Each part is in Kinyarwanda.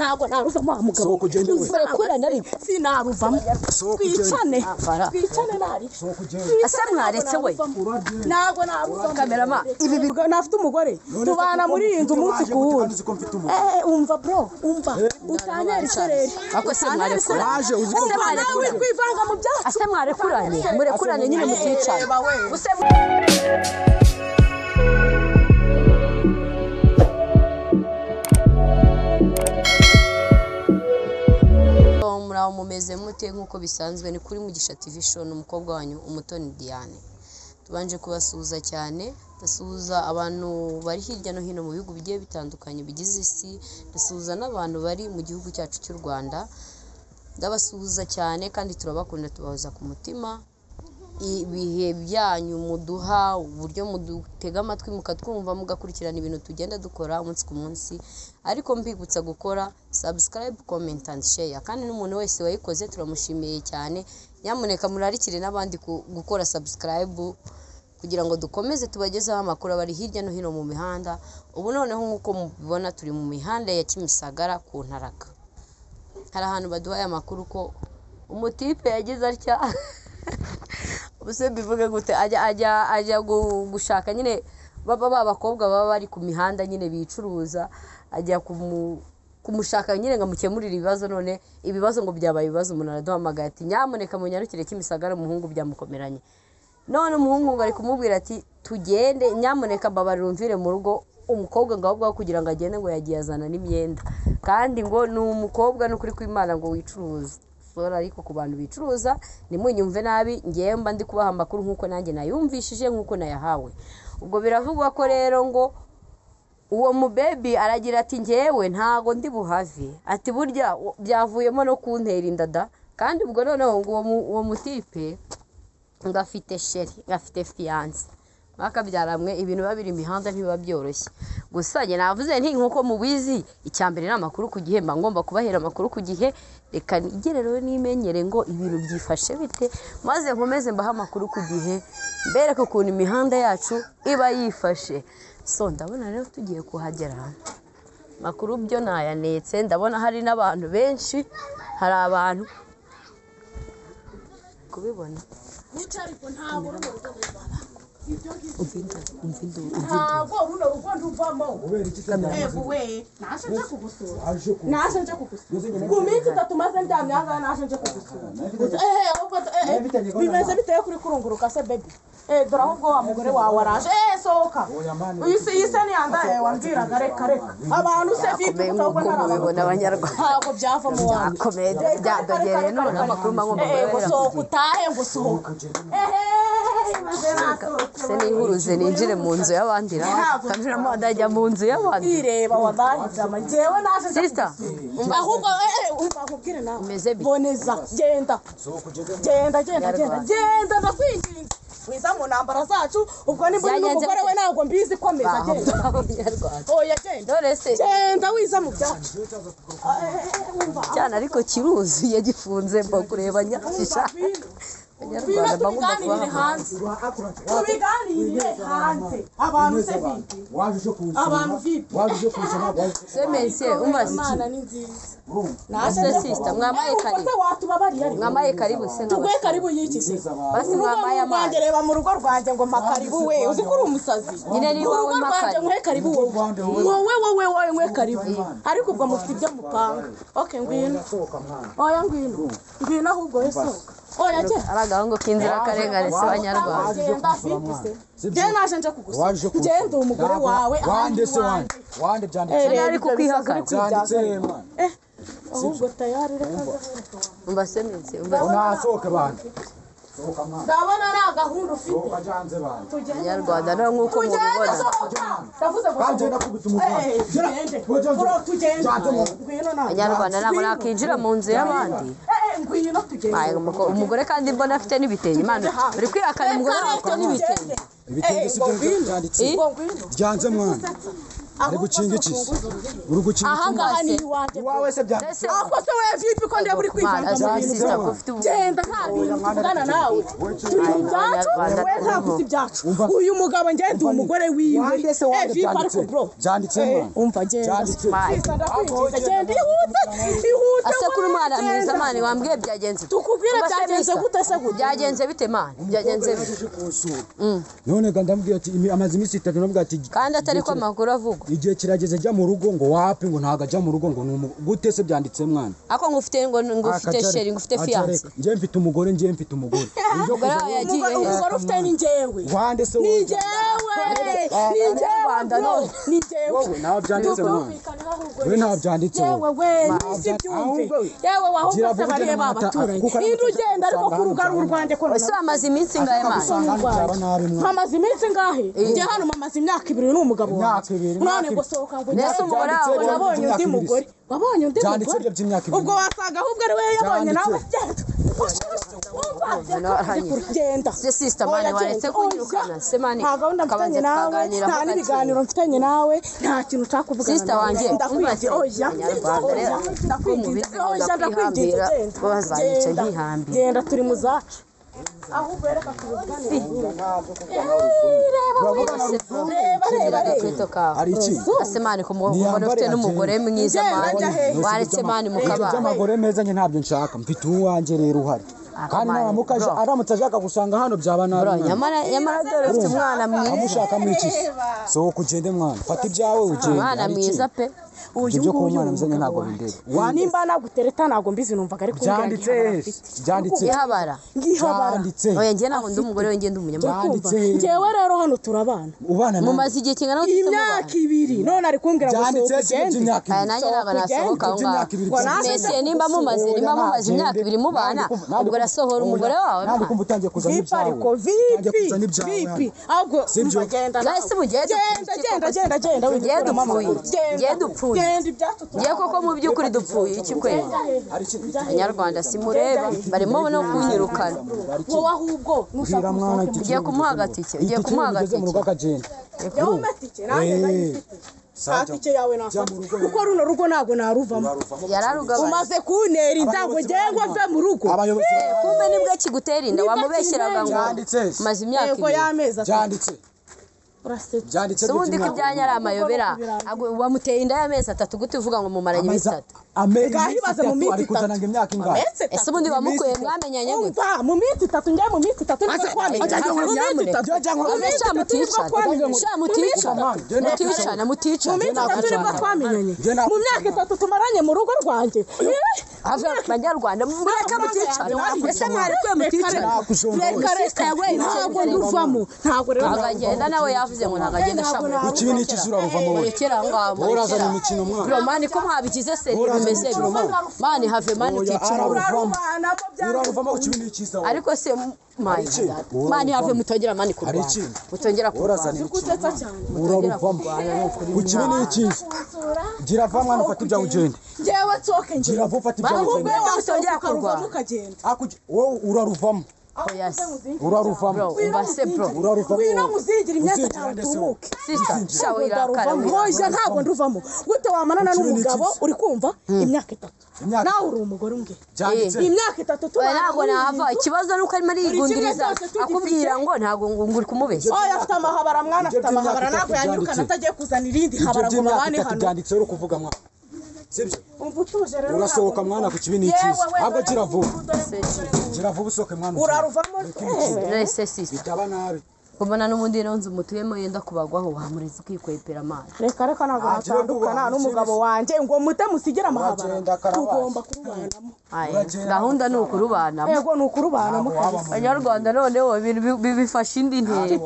ntago naruvamo mugabo kurana ariko sinaruvamo twicane nari asa mwaretse we ntago naruvamo kamerama ibi bigo nafite umugore tubana muri iyi nzu umunsi ku wundi umva bro umva utanyera isereri ako se mwarekuranye nawe kwivanga mu byacu asa murekuranye nyine muticane muraho mumeze mute nkuko bisanzwe ni kuri Mugisha TV show n'umukobwa wanyu Umutoni Diane. Tubanje kubasuhuza cyane, ndasuhuza abantu bari hirya no hino mu bihugu bigiye bitandukanye bigize isi, ndasuhuza n'abantu bari mu gihugu cyacu cy'u Rwanda. Ndabasuhuza cyane kandi turabakunda, tubahoza ku mutima. Ibihe byanyu muduha, uburyo mudutega amatwi mukatwumva, mugakurikirana ibintu tugenda dukora umunsi ku munsi. Ariko mbibutsa gukora subscribe, comment and share, kandi n'umuntu wese wayikoze turamushimiye cyane. Nyamuneka murarikire n'abandi gukora subscribe kugira ngo dukomeze tubagezeho amakuru bari hirya no hino mu mihanda. Ubu noneho nkuko mubibona turi mu mihanda ya Kimisagara ku Ntaraga. Hari ahantu baduhaye amakuru ko umutipe yagize atya ubuse bivuga gute ajya gushaka nyine babakobwa baba bari ku mihanda nyine bicuruza, ajya kumushaka nyine ngamukemurira ibibazo. None ibibazo ngo byabaye ibibazo, umuntu araduhamagaye ati nyamuneka munyarukire Kimisagara umuhungu byamukomeranye. None umuhungu ngo ari kumubwira ati tugende nyamuneka mbabarira umvire mu rugo. Umukobwa ngo ahubwo kugira ngo agende ngo yagiye azana n'imyenda, kandi ngo ni umukobwa n'ukuri kw'Imana ngo wicuruza. Sora ariko ku bantu bicuruza nimunyumve nabi, ngiye mba ndi kubaha amakuru nkuko nanjye nayumvishije nkuko nayahawe. Ubwo biravugwa ko rero ngo uwo mubebi aragira ati ngewe ntago ndi buhave, ati burya byavuyemo no kuntera indada. Kandi ubwo noneho ngo uwo mutipe ngafite sheri, ngafite fiance, bakabyaramwe ibintu babiri imihanda ntibiba byoroshye. Gusa njye navuze nti nkuko mubizi icyambere n'amakuru ku gihe, mba ngomba kubahera amakuru ku gihe. Reka nigererewe nimenyere ngo ibintu byifashe bite, maze nkomeze mbaha amakuru ku gihe, mbereke ukuntu imihanda yacu iba yifashe. So ndabona rero tugiye kuhagera, makuru byo nayanetse, ndabona hari n'abantu benshi, hari abantu kubibona nicariko ntabwo ntabwo runo rugo nduvamo we nashenje kugusura ku minsi 3 maze ndyamye aha nashenje kugusura bimeze biteye kuri kurunguruka se baby dore ahubwo wa mugore wawe araje sohoka uyise ni yandaye wambwiraga reka abantu se vipi kutagwa n'ababibona abanyarwanda ntabwo byavamo wanyu komedi byadogereye none amakuru magomba guhera sohoka utahe ngo sohoka se nihuruze ninjire mu nzu y'abandi kamera adajya mu nzu y'abandi ireba wadahitama njyewe naje sister ahubwo nkubwire nawe umeze bi boneza genda ndakwinginze wiza mu ntambara zacu. Ubwo ni mbona umugore we ntabwo mbizi komeza genda oya genda genda wiza mu byacu cyane ariko kiruzuye gifunze mba kureba nyakisha tubiganirire hanze abantu se vipi abantu vipi semense umaze Imana ni nziza nase sister mwamaye karibu se tugwe karibu yikise basi mwamaye amanje reba mu rugo rwanjye ngo makaribu we uzi ko uri umusazi nyine ni wowe makaribu nkwe karibu wowe nkwe karibu ariko ubwo mufite ibyo mupanga. Okay ngwino oya ngwino ahubwo yesoka oya je aragahungu kinzira karengane se abanyarwanda je naje nje kugusura ngende umugore wawe wande se wande byanditse ariko kwihakana ahubwo tayari reka umbasemense unasohoke bande ndabona ari gahunda ufite abanyarwanda no nkuko mubibona ndavuze ngo bagenda kubita umugore abanyarwanda ntabwo nakinjira mu nzu y'abandi ngwino tugende umugore kandi mbona afite n'ibitenge. Imana uri kwihakana umugore afite n'ibitenge ibitenge si byo byanditse byanze mwana ari gukinga iki uri gukinga aha ngaha ni iwanjye iwawe se byanditse ako se we vipi ko ndiye buri kwivanga mu bintu genda nta bintu tuvugana nawe turi mu byacu we ntabwo uzi ibyacu uyu mugabo ngende umugore wiwe vipi ariko bro byanditse umva genda genda ihute ase kuri mwana mwiza mani wambwiye byagenze tukubwire byagenze gute se gute byagenze bite mani byagenze bite none gandambwiye ati amazi imisi 3 nabwo ati kandi atari ko amakuru avugwa igihe kirageze ajya mu rugo ngo wapi ngo ntago ajya mu rugo ngo gute se byanditse mwana ako ngufite ngo ngufite sheri ngufite fiance nje mfite umugore umugore yagiye umugore ufite ni njyewe wande se ni njyewe wowe nawe byanditse mwana we nawe byanditse yewe yewe wahubwo se bariye babaturanye indu ugenda ariko ku rugaru rwanjye ko ese bamaze iminsi ngahe mani hamaze iminsi ngahe njye hano mamaze imyaka 2 n'umugabo wawe none ngo sohoka ngo nese umugore wawe nabonye undi mugore wabonye undi byanditse mugore byo by'imyaka 2 ubwo wasaga ahubwo ari we yabonye nawe genda se sister mani waretse kunyirukana se mani nta gahunda mfitanye nawe nta n'ibiganiro mfitanye nawe nta kintu utakuvugana sister wanjye ndakwinginze oya ndakwinginze genda genda turi mu zacu ahubwo reka tubugane ari iki ase mani ko mubona ufite n'umugore mwiza mani waretse mani mukabana amagore meza nke ntabyo nshaka mfite uwanjye rero uhari kandi naramukaje aramutse ashaka gusanga hano byaba nabi nyamara dore ufite umwana mwiza amushaka mwiki so kugende mwana fata ibyawe ugende umwana mwiza pe ibyo ku mwana muzanye ntago bindeba nimba nagutereta ntago mbizi numvaga ari kumbwira byanditse gihabara oya njye ntabwo ndi umugore we njye ndi umunyamahanga njyewe rero hano turabana ubana mumaze igihe kingana n'iki imyaka 2 none ari kumbwira ngo aya nanjye ntabwo nasohoka aho ngaho mbese nimba mumaze imyaka 2 mubana ubwo arasohora umugore wawe ntabwo kumva utangiye kuzana ibyawe ariko vipi ahubwo genda nahise mugende genda ngiye dupfuye ngiye koko mu by'ukuri dupfuye iki kwezi abanyarwanda simureba barimo no kunyirukana wowe ahubwo nushaka mwana ugiye kumuha agatike mu rugo akagenda satike yawe nafata kuko runo rugo ntago naruvamo yararugaba umaze kuntera indango ngengwa mve mu rugo kumbe nibwo kigutera inda wamubeshyeraga ngo maze imyaka 2 byanditse byanditse ubundi ko ibyanya ari amayobera wamuteye inda y'amezi 3 gute uvuga ngo mumaranye iminsi 3 gahibaze mu minsi 3 ese ubundi wamukuye mwamenyanye gute mu minsi 3 njye mu minsi 3 niko twamenyanye mu minsi 3 nibwo twamenyanye mu myaka 3 tumaranye mu rugo rwanjye abanyarwanda mureka muticana ese mwari kwe muticana reka yawe ntabwo nduvamo ntabwo rero agenda nawe yavuze ngo ntagagenda shamwe ikibi ni ikizura ruvamo wowe kera ngabo urazana imikino mwana bro mani ko mwabigize se bimeze mani have mani uticana uraruvamo ikibi ni ikiza ariko se mani have mutongera mani kurwana mutongera urazana gusetsa cyane uraruvamo ikibi ni ikiza gira va mwana ufata ibyawe ugende jewe tsoke gira va ufata ibyawe ugende mutongera kurwana wowe uraruvamo uraruvamo umbase bro wino muzigira imyaka cyane tubuke sister shawe irakara hoje ntabwo nduvamo gute wamanana n'umugabo uri kumva imyaka 3 nawe uri umugore umwe imyaka 3 tubana ntabwo nahava ikibazo nuko arimo arigundiriza akubwira ngo ntabwo nguri kumubeshya oya afite amahabara mwana afite amahabara ntabwo yanyirukana atagiye kuzana irindi habara ngo babane hano byanditse uri kuvuga mwana sibyo umvutuje rero urasohoka mwana ku kibi ni ikiza ahubwo gira vuba usohoke mwana uraruvamo nese sister bitaba nabi kubona n'ubundi ronze umutuyemo yenda kubagwaho wamureze ukikwepera amazi reka ntabwo natandukana n'umugabo wanjye ngo mute musigira amahabara tugomba kurubanamo gahunda ni ukurubanamo yego ni ukurubanamo abanyarwanda noneho ibintu bifashe indi ntera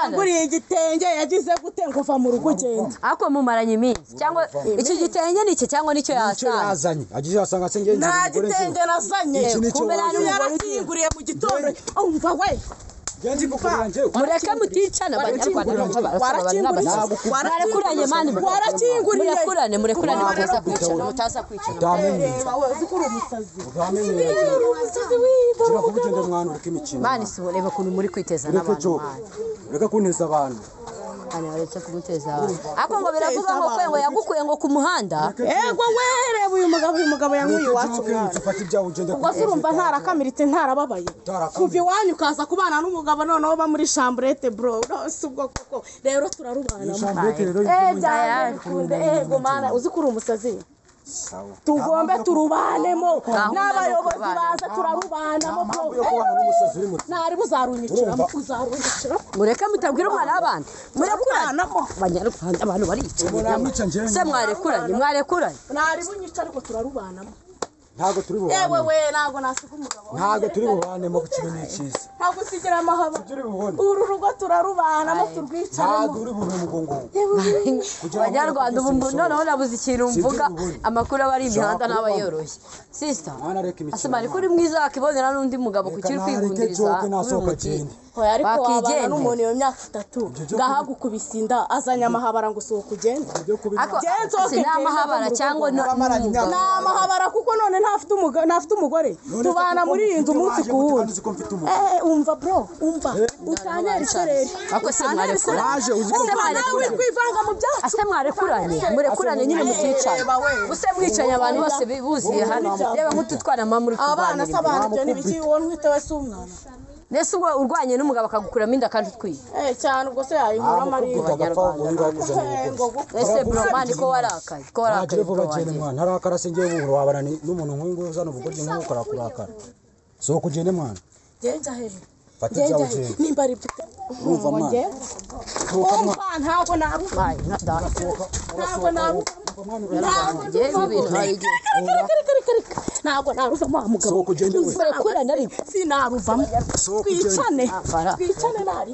nguriye igitenge yagize gute ngo va mu rugo ugenda ariko mumaranye iminsi cyangwa iki gitenge ni iki cyangwa nicyo yazanye agiye asanga se ngenzi nta gitenge nazanye kumbe yarakinguriye mu gitondo umva we mureke muticana abanyarwanda warakuranye mani murekurane mutaza kwicana mwana ureke imikino mani si urebe ukuntu muri kwiteza n'abantu reka kunteza abantu Ani aretse kumuteza. Ako ngo biravuga ngo yagukuye ngo ku muhanda. Ego wereba uyu mugabo yankuye iwacu. ufata ibyawe ugende Ubwo urumva ntarakamiritse ntarababaye. Kuva iwanyu ukaza kubana n'umugabo noneho ba muri chambrette bro. Si ubwo koko rero turarubana. Ego mana uzi kuri umusazi. Tugombe turubanemo n'abayobozi baza turarubanamo bro. Ntari buzarunyiciramo uzarunyicira. Mureke mutabwira umwana w'abandi. Murekurana Banyarwanda abantu barica. Se mwarekuranye. Ntari bunyica ariko turarubanamo. Ntago turi bubane. Yewe we ntago nasiga umugabo. Ntago turi bubane mu kintu n'icyiza. Ntago usigira amahaba. Uru rugo turarubanamo turwicaramo. Ntago uri bubone mugongo. Banyarwanda ubu noneho nabuze ikintu mvuga amakuru abari imihanda n'abayoroshye. Sister. Asema ariko uri mwiza akibonera n'undi mugabo kukiri kwigundiriza. Ariko wabana n'umuntu iyo myaka 3 ngahagukubisa inda azanya amahabara ngo usohoka ugende. Sinamahabara cyangwa n'amahabara kuko none ntafite umugore tubana muri iyi nzu umunsi ku wundi. Umva bro umva utanyera isereri ako se mwarekuraje kwivanga mu byacu ase murekuranye nyine muticanye use mwicanye abantu bose buziye hano reba nk'ututwana muri kubanira abana sabana byo nibiki won kwite wese umwana nese ubwo urwanye n'umugabo akagukuramo inda kandi utwiye cyane ubwo se yayinkura amarira ese bro mani ko warakaye ntarakara se ngiye buhoro wabana n'umuntu nk'uyu nguyu uzana ubugoryi nk'ukora kurakara so kugende mwana genza heri fata ibyawe ugende nimba ari urumva mwana ntabwo naruva ntabwo naruva ntabwo naruva mu mugabo murekurane ariko sinaruvamo twicane nari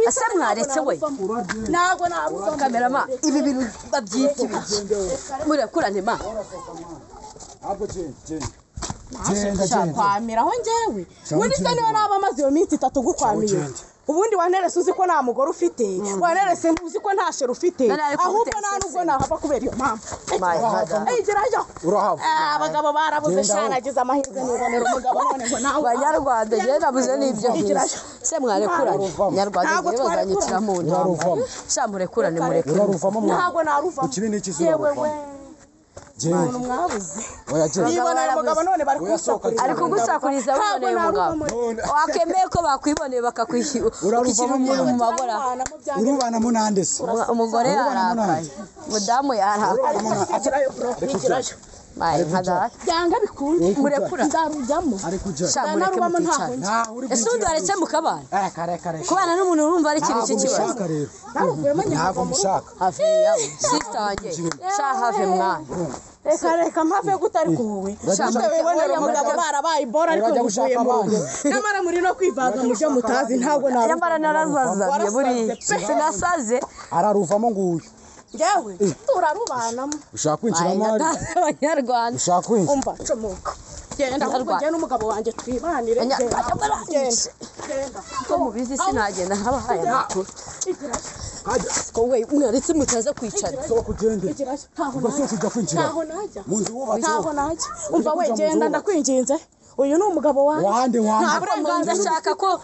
ase mwaretse we ntabwo naruva kamerama ibi bintu babyita ibiki murekurane ma ahubwo genda kwamiraho njyewe muri se niba naba amaze iyo minsi 3 gukwamiye ubundi wanerese uzi ko nta mugore ufite wanerese uzi ko nta shero ufite ahubwo nta nubwo nahava kubera iyo mpamvu igirayo abagabo barabuze shanagize amahirwe nibonera umugabo none ngo nawe Banyarwanda je nabuze n'ibyo se mwarekurane Nyarwanda ngiye bazanyicira mu ntamo sha murekurane ntabwo naruva yewe we Umuntu mwabuze. Nibonera umugabo none bari kumusakuriza. Ariko gusakuriza wiboneye umugabo. Wakemeye ko bakwiboneye bakakwishyura. Ukishyira umuntu mu magora. Urubana munande se. Umugore yarakaye. Mudamu yarakaye. Ikirayo. Mai nkada. Byanga bikunze. Murekura. Ndarujyamo. Narubamo ntaho. Ese undi waretse mukabana. Kare. Kubana n'umuntu urumva ari ikintu cy'ikibazo. Ntabwo mushaka. Hafi yawe. Sister wanjye. Sha have mwana. Reka mpave gutari kuwe. Shaka wibonera umugabo barabaye bora ariko guvuye mu. Nyamara muri no kwivanga mu byo mutazi ntabwo naruva. Nyamara narazazanye buri. Sinasaze. Araruvamo nguyu. Ngewe turarubanamo. Ushaka kwinjira mari. Abanyarwanda. Ushaka kwinjira. Umva comoka. Genda kujya n'umugabo wanjye twibanire. Genda. Ko mubizi sinagenda nkabahaye amakuru. Kowe mwaretse mutaza kwicara. So kugende. Ntaho kwinjira. Ntaho najya. Munzi wubatse. Ntaho najya. Umva we genda ndakwinginze. Uyu ni umugabo wanjye. Ndashaka ko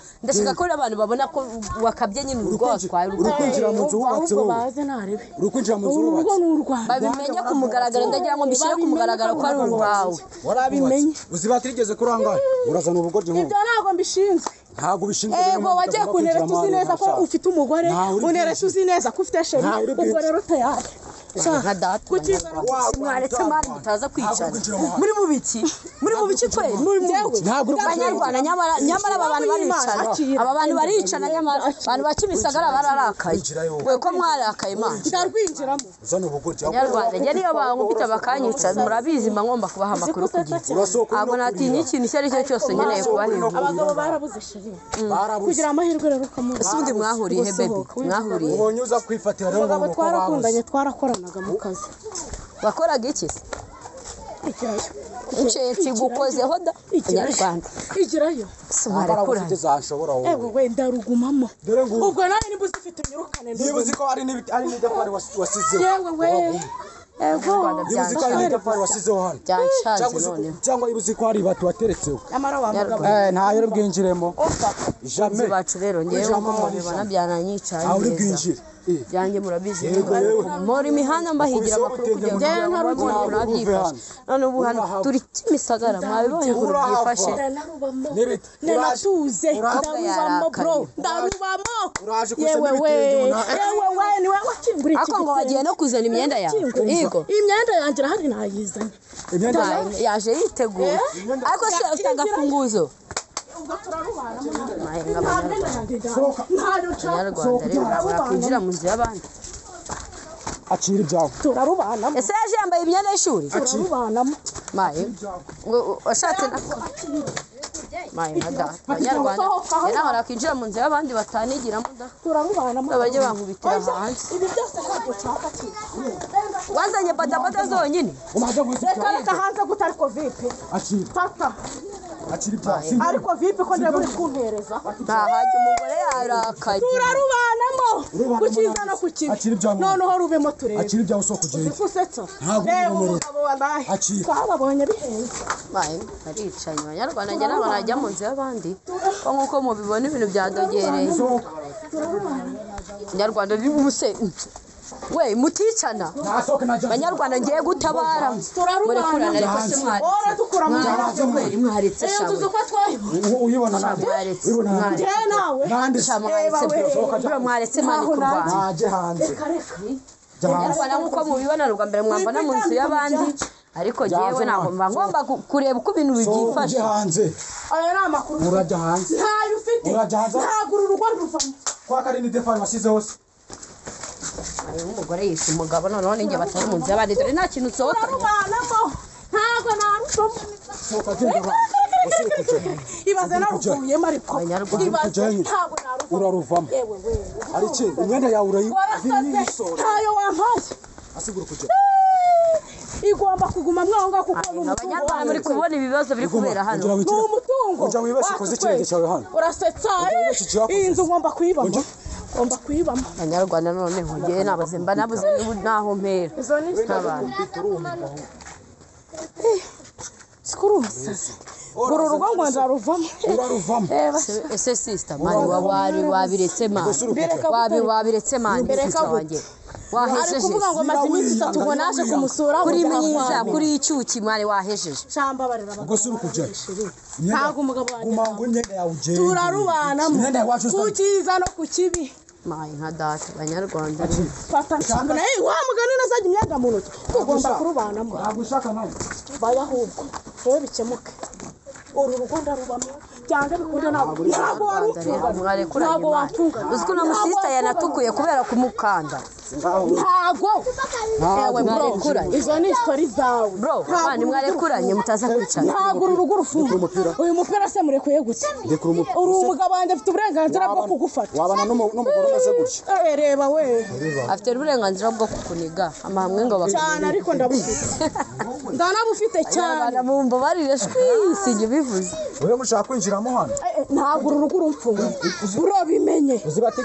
abantu babona ko wakabye nyine urugo watwaye urukwinjira mu nzu wubatse wowe. Urukwinjira mu nzu wubatse. Babimenye ku mugaragaro ndagira ngo mbishyire ku mugaragaro ko ari urwawe. Warabimenye. Uzibatirigeze kurangaye. Urazana ubugoryi nk'ubu. Ibyo ntago mbishinzwe. Ntago bishinzwe. Ego wagiye kunera tuzi neza ko ufite umugore. Unera tuzi neza ko ufite sheri. Ubwo rero tayari. Nka data mwaretse mari mutaza kwicara muri mu biki twe muri mu Banyarwanda nyamara aba bantu baricana nyamara abantu bakimisagara bararakaye we ko mwarakaye man ndarwinjiramo uzana ubugoryi Banyarwanda njye niyo bankubita bakanyica murabizi ngomba kubaha amakuru kugira ntabwo natinye ikintu icyo ari cyo cyose nkeneye kubahinga abagabo barabuze sheri kugira amahirwe rero kamuzi isundi mwahuriye he baby mwahuriye ubonye uza kwifatira rero ngo twarakundanye twarakorana mu kazi wakoraga iki se Icyensi gukozeho da Banyarwanda igirayo sumarekura ego we ndarugumamo ubwo nawe niba uzifite unyurukane niba uzi ko ari n'idepari wasizeho yewe we ego niba uzi ko ari n'idepari wasizeho hano cyangwa niba uzi ko hari batu wateretseho nyamara wamugabo ntayo uri bwinjiremo jamais bacu rero ngewe nko mubibona byananyicaye neza uri bwinjire byanjye murabizi muri imihanda mbahigira amakuru kugira ngo murabyifashe none ubu hano turi Kimisagara mwabibonye ukuntu byifashe Nenatuze ndarubamo bro ndarubamo yewe niwe wakingura iki ako ngo wagiye no kuzana imyenda yawe yego imyenda yanjye hari nayizanye yaje yiteguye ariko se ufite agafunguzo kwinjira mu nzu y'abandi acira ibyawe turarubanamo ese yaje yambaye imyenda y'ishuri turarubanamo maye washatse maye nada abanyarwanda naho rakinjira mu nzu y'abandi batanigiramo da turarubanamo abajye bankubitira hanze ibi byose ntabwo nshaka wazanye badabada zonyine reka hanze gutari vipi tata ariko vipi ko ndeba uri kumpereza ntahajya umugore yarakaye turarubanamo kukiza no kukibi noneho rubemo turebe acira ibyawe soko kugenda usetsa reba umugabo wallahi twababonye bihenze maye aricanye abanyarwanda njye nabo najya mu nzu y'abandi ko nkuko mubibona ibintu byadogereye abanyarwanda ni ubuse we muticana abanyarwanda ngiye gutabara murekurana ariko se mwaretse uyibona mwaretse mani kurwana naje hanze abanyarwanda nkuko mubibona rwa mbere mwambona mu nzu y'abandi ariko jewe ntabwo mba ngomba kureba uko ibintu byifashe hanze aya ni amakuru urajya hanze ntayo ufite ntabwo urugo ruvamo kwa Karine defani wasize hose umugore yishe umugabo noneho ninjye batari mu nzu y'abandi dore nta kintu usohoka ntabwo narusomo ibaze naruvuyemo ariko ibaze ntabwo narusomo uraruvamo ari iki imyenda yawe ntayo wampaye asigura kujya igomba kuguma mwanga kuko abanyarwanda muri kubona ibibazo biri kubera hano ni umutungo ujya wibeshye koze ikirenge cyawe hano urasetsa iyi nzu ngomba kuyibamo ngomba kuyibamo abanyarwanda none ngiye nabaze mba nabuze naho mpera izo ni n'abantu sikuru umusazi uru rugo ngo ndaruvamo uraruvamo ese sister mani wabiretse mani wabiretse mani sister wanjye wahejeje kuvuga ngo maze iminsi 3 ngo naje kumusura kuri myiza kuri icyuki mari wahejeje shamba barira ubwo suri kujya ntago umugabo wanjye kumango imyenda yawe ugende turarubanamo imyenda yacu kukiza no kukibi mayi nka data abanyarwanda fata shamba naye wa mugani nazajya imyenda mu ntoki tugomba kurubanamo ntabwo ushaka nawe baya ahubwo rero bikemuke uru rugo ndarubamo cyangwa bikunde ntabwo ntabwo watunga uziko na musista yanatukuye kubera kumukanda ntabwo ewe mwarekuranye izo ni story zawe bro kandi mwarekuranye mutaza kwicara ntabwo uru rugo rufunga uyu mupira se murekuye gute uri umugabo wanjye afite uburenganzira bwo kugufata wabana n'umugore umeze gutya reba we afite uburenganzira bwo kukuniga amahamwe ngo cyane ariko ndabufite ndanabufite cyane mumba barire shwisi ibyo bivuze wewe mushaka kwinjiramo hano ntabwo uru rugo urumfunga urabimenye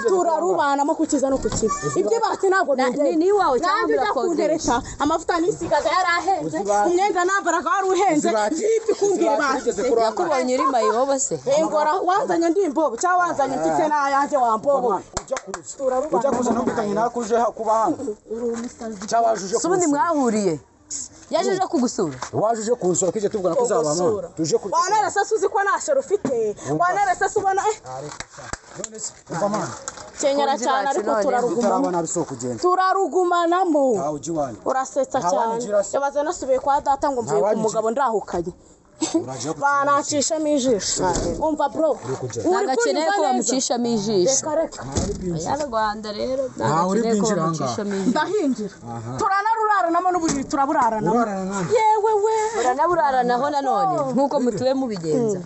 turarubanamo kukiza no kukiba ibyo bati ntabwo ni wawe cyangwa birakodesha amavuta nisigaga yarahenze umwenda nambaraga wari uhenze vipi kumbwira bati yakubonye uri mayibobo se ngora wazanye ndi imbobo cyangwa wazanye mfite n'ayanjye wambobo ujya kuza ntumvikanye nakuje kuba hano cyawajuje subundi mwahuriye yaje kugusura wajuje kunsura kije tuvugana ko uzabama tuje ku wanarese uzi ko nashero ufite wanarese ubona kenyera cyane ariko turarugumanamo urasetsa cyane yabaze nasubiye kwa data ngo mvuye ku mugabo ndahukanye banacishamo ijisho umva bro nagakeneye ko bamucishamo ijisho abanyarwanda rero nagakeneye ko bamucishamo ijisho ndahinjira turanaruraranamo n'uburiri turaburaranaho yewe we turanaburaranaho nanone nk'uko mutuye mubigenza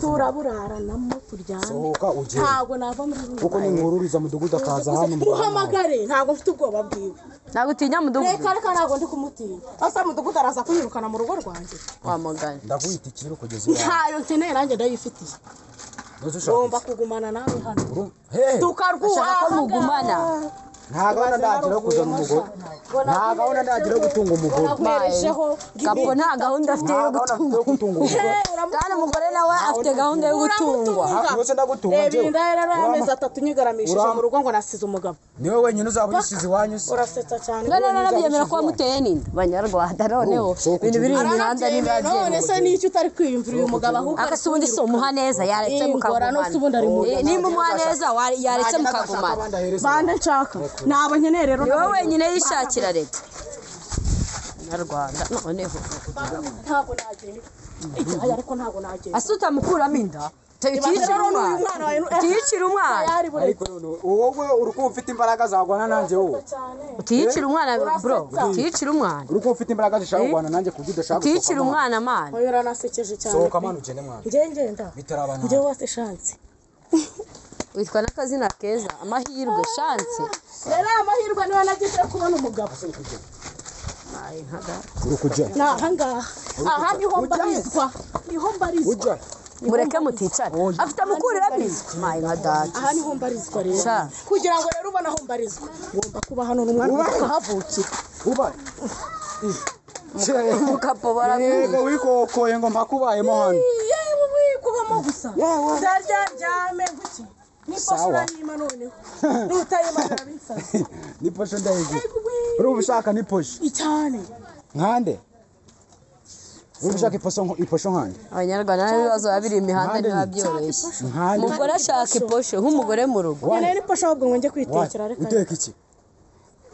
turaburaranaamo turyame ntabwo nava muri kuko ni nkururiza mudugudu akaza hano muhamagare ntabwo mfite ubwoba bwiwe ntabwo utinya mudugudu reka ntabwo ndi kumutinya asa mudugudu araza kuyirukana mu rugo rwanjye wamagana ndaguhita ikiro kugeza ntayo nkeneye nanjye ndayifitiye ngomba kugumana nawe hano tukarwuha ko mugumana nta gahunda ndagira yo kuzana umugore nta gahunda ndagira yo gutunga umugore kapo nta gahunda afite yo gutunga umugore kandi umugore nawe afite gahunda yo gutungwa rwose ndagutunga njyewe rero amezi 3 nyigaramishije mu rugo ngo nasize umugabo niwe wenyine uzaba uyisize iwanyu se urasetsa cyane narabyemera ko wamuteye nini banyarwanda noneho ibintu biri imihanda n'ibyagenda none se n'icyo utari kwiyumvira uyu mugabo ahubwo akase ubundi si umuha neza yaretse mukagumana nimba umuha neza yaretse mukagumana bande nshaka nabo nkeneye rero niwe wenyine yishakira leta nyarwanda noneho ntabwo nagenda ariko ntabwo nagenda asuta mukuramo inda utiyicira umwana ariko wowe uri kumva ufite imbaraga zagwana nanjye wowe utiyicira umwana bro utiyicira umwana uri kumva ufite imbaraga zishaka kugwana nanjye kubyo udashaka utiyicira umwana man oyo ranasekeje cyane sohoka mwana ugende mwana ngenda bitarabana njye wose chance witwa n'akazina keza amahirwe chance rero amahirwe niyo nagize kubona umugabo uri kujya nahangaha aha niho mbarizwa mureke muticane afite amukurira bizwi mayi nka data aha niho mbarizwa rero kugira ngo rero ubona aho mbarizwa ngomba kuba hano n'umwana ukahavukira uba mukapo barabiga wikokoye ngo mpakubayemo hano yewe wikubamo gusa ndaryame guki niposha yima noneho nutayima birabisaza niposha ndayiguye uri ubushaka niposha icyane nkande uri ubushaka iposho nkande abanyarwanda n'ibibazo babiri imihanda ntibabyoroshye umugore ashaka iposho nk'umugore mu rugo nyine niposha ahubwo ngo njye kwitekera reka uteka iki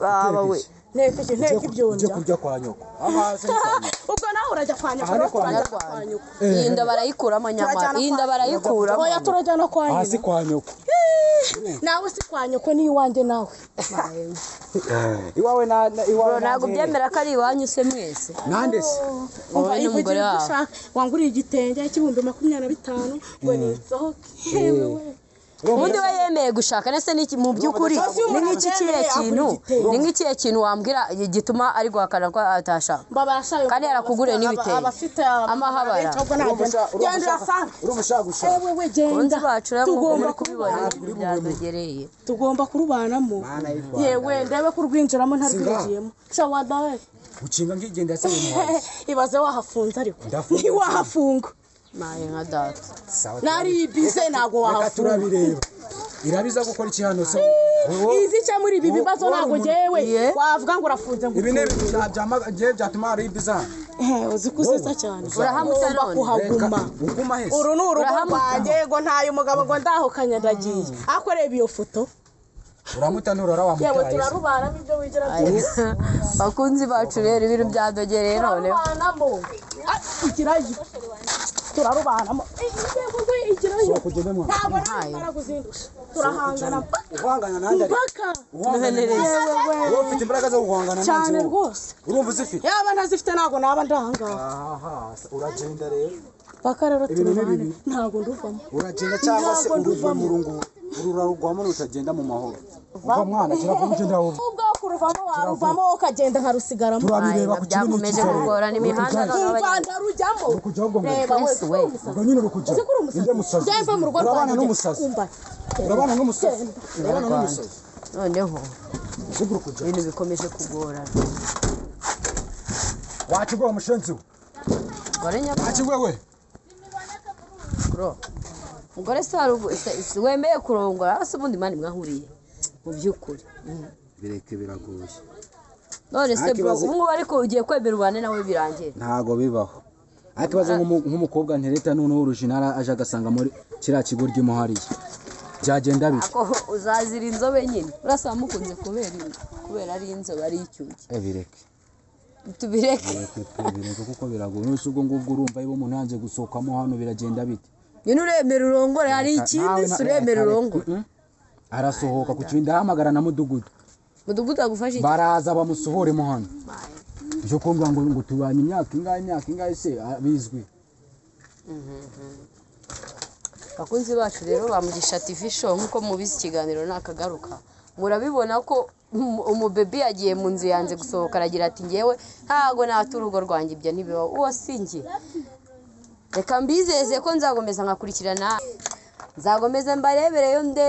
baba we nteka ibyonja ujye kurya kwa nyoko ubwo nawe urajya kwa nyoko iyi nda barayikuramo nyamara iyi nda barayikuramo oya turajya no kwa nyina hasi kwa nyoko nawe si kwa nyoko ni iwanjye nawe iwawe iwawe ntabwo byemera ko ari iwanyu se mwese nande se wowe n'umugore wawe wanguriye igitenge cy'ibihumbi 25 ngo nitsohoke ubundi we yemeye gushaka ndetse mu by'ukuri ni nk'ikihe kintu wambwira gituma ari guhakana ko atashaka kandi yarakuguriye n'ibitenge amahabara uri umushaka konzi bacu rero muri kubibona byadogereye tugomba kurubanamo yewe ndebe ko urwinjiramo ntarwinjiyemo shawadawe ukinga nk'igenda yasaba umuhanda ibaze wahafunze ariko ntiwahafunga maye nka data nari ibize ntago wahafunga turabireba irabiza gukora iki hano se izi cyo muri ibi bibazo ntago jewe wavuga ngo urafunze ngo ibi ne byatuma ari ibiza uzi kuziza cyane urahamutse none uguma hese uru ni urugo rwanjye ngo ntayo umugabo ngo ndahukanye ndagiye akoreba iyo foto uramutanura wamutara yewe turarubana ibyo wigira byose bakunzi bacu rero ibintu byadogereye none ikirayi turarubanamo ikirayi kugendemo ntabwo narakuzindusha turahangana uhangana nande wowe ufite imbaraga zo guhangana nande cyane rwose urumva uzifite yaba ntazifite ntabwo naba ndahangaha uragenda rero paka rero turubane ntabwo nduvamo uragenda cyangwa se uruva mu rungu urarugwamo rutagenda mu mahoro uva mwana kiravuga ugenda wowe ubwo kuruvamo waruvamo ukagenda nkarusigaramo turabireba ku kintu byakomeje kugorana imihanda Rwanda rujyamo kujya ubwo reba we ubwo nyine urukujya inde musazi njye mva mu rugo urabana rwanjye n'umusazi urabana n'umusazi noneho ziguru kujya ibintu bikomeje kugorana wakigwa umushenzi we wakigwe we bro mugore se wemeye kurongora ase ubundi mani mwahuriye mu by'ukuri bireke biragoye none se bro ubu ariko ugiye kwemera ubane nawe birangiye ntago bibaho akibaze nk'umukobwa ntereta noneho original aje agasanga muri kiriya kigo ry'umuhariye byagenda bite ako uzazira inzobe nyine urasaba mukunze kubera ari inzobe ari icyuki bireke tubireke bireke kuko biragoye n'uko ubwo ngubwo urumva iyo umuntu yanze gusohokamo hano biragenda bite nyine uremera urongore hari ikindi uremera urongore arasohoka ku kindi ahamagara na mudugudu agufashe baraza bamusohoremo hano byo kumva ngo tubanye imyaka ingahe se bizwi bakunzi bacu rero bamugisha TV show nkuko mubizi ikiganiro nakagaruka murabibona ko umubebi yagiye mu nzu yanze gusohoka aragira ati ngewe ntago naturugo rwanjye ibyo ntibibaho uwo sinjye reka mbizeze ko nzagomeza nkakurikirana nzagomeza mbarebereyo nde